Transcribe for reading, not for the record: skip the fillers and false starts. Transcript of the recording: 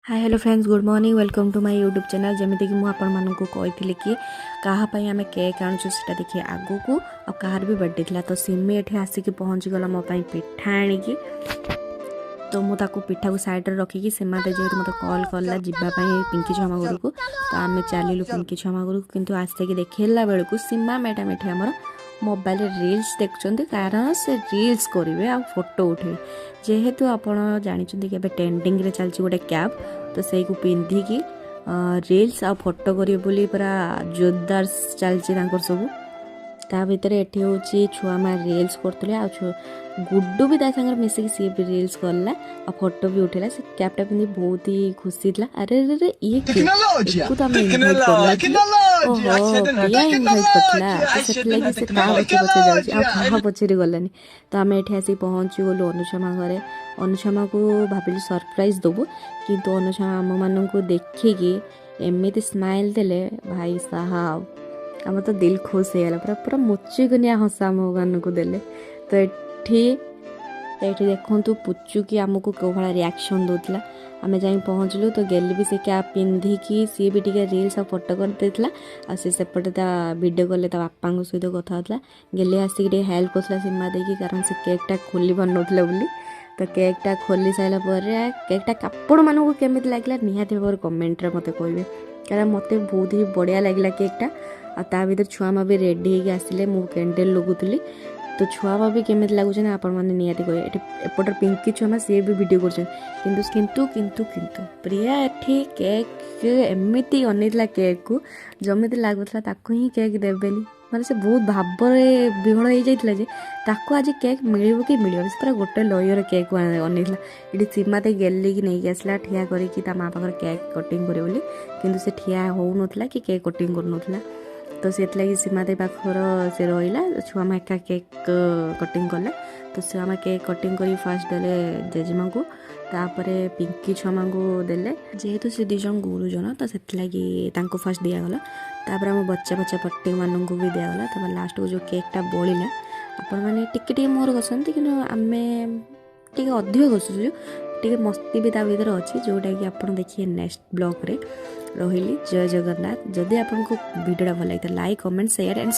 hi hello friends good morning welcome to my YouTube channel जमीती कि मुझे आपको कही कि कहाँपाई आम केक आणुचु से देखिए आगू को और कहार भी बर्थडे था तो सिमी ये आसिक पहुँची गला मो पिठा आणिकी तो मुझे पिठा को साइड रखिकी सीमा दे जेहतु मत कॉल कला जावाई पिंकी छुआ घर को तो आम चलू पिंकी छुआ घर को कितु आसिक देखला बेलू सीमा मैडम ये आमर मोबाइल रिल्स देखुं कारण से रिल्स करेंगे आ फोटो उठे जेहेतु आप जानते कि ट्रेंडिंग रे चलती गोटे कैप तो से पिंधिकी रिल्स आ फोटो करेंगे बोली पूरा जोरदार चलती सब ता भर ये हूँ छुआ माँ रिल्स करते आ गुड्डू भी सागर मिसिक सी भी रिल्स करला और फोटो भी उठेला से कैपटा पिंधि बहुत ही खुशी थी अरे अरे ये तो आम इनभाइट प्रिया इनभाइट करला से क्या पचे पचे जाऊँ पचेरी गलानी तो आम ये आसिक पहुँची गलु अनुषमा घरे अनुषमा को भाविलु सरप्राइज दबु किंतु अनुषमा आम मान को देखिकी एमती स्माइल देले भाई साहब आम तो दिल खुश हो गला पूरा पूरा मुचिकनिया हसा आम मान को देले तो ये देखु पुचुकी आमको कौ भाया रिएक्शन दूसरा आम जा पहुँचलु तो गेली भी से कैप पिंधिकी सी भी टे रिल्स और फोटो करदेला आ सेपटे भिडियो कले बापा सहित कथा होता गेली आसिक हेल्प कर सीमा देकी कारण से केकटा खोली पार ना बोली तो केकटा खोली सारापर केकटा कापड़ मानक केमी लगे निहाती भाव कमेंट मत कहे कारण मत बहुत ही बढ़िया लगे केकटा आ भर छुआ माँ भी रेडी होगी आसिले मु कैंडल लगुली तो छुआ माँ भी केमी लगुच आपण मैंने निहाती कहे एपटर पिंकी छुआ माँ सी भी वीडियो कर प्रिया एठी केक एमती अनैला केक को जमी लगुला ही केक देवेनि माने से बहुत भाव विहल हो जाता जे ताको आज केक मिल कि मिल पूरा गोटे लयर केक अनैला ये सीमाते गेली कि नहीं आसला ठिया करके माँ पाखे केक कटिंग करे बोली किंतु से ठिया हो नथला कि केक कटिंग कर नथला तो से सीमाते पाखर से रहा छुआ माँ एका केक कटिंग कला तो छुआ माँ केक कटिंग कर फास्ट देले जेजेमा को तापर पिंकी छुआ माँ को देले जेहेतु से दिज गुरुजन तो से फास्ट दिगला तापर आम बच्चा बच्चा पट्टी मानक भी दिगला तब लास्ट को जो केकटा बड़ा आपण मैंने टिके मोहर घसती कि आम टे अधिक घसुचु टे मस्ती भी ता भर अच्छी जोटा कि आप देखिए नेक्स्ट ब्लॉग रे रही जय जगन्नाथ जदि आपको वीडियो भल लगे लाइक कमेंट शेयर एंड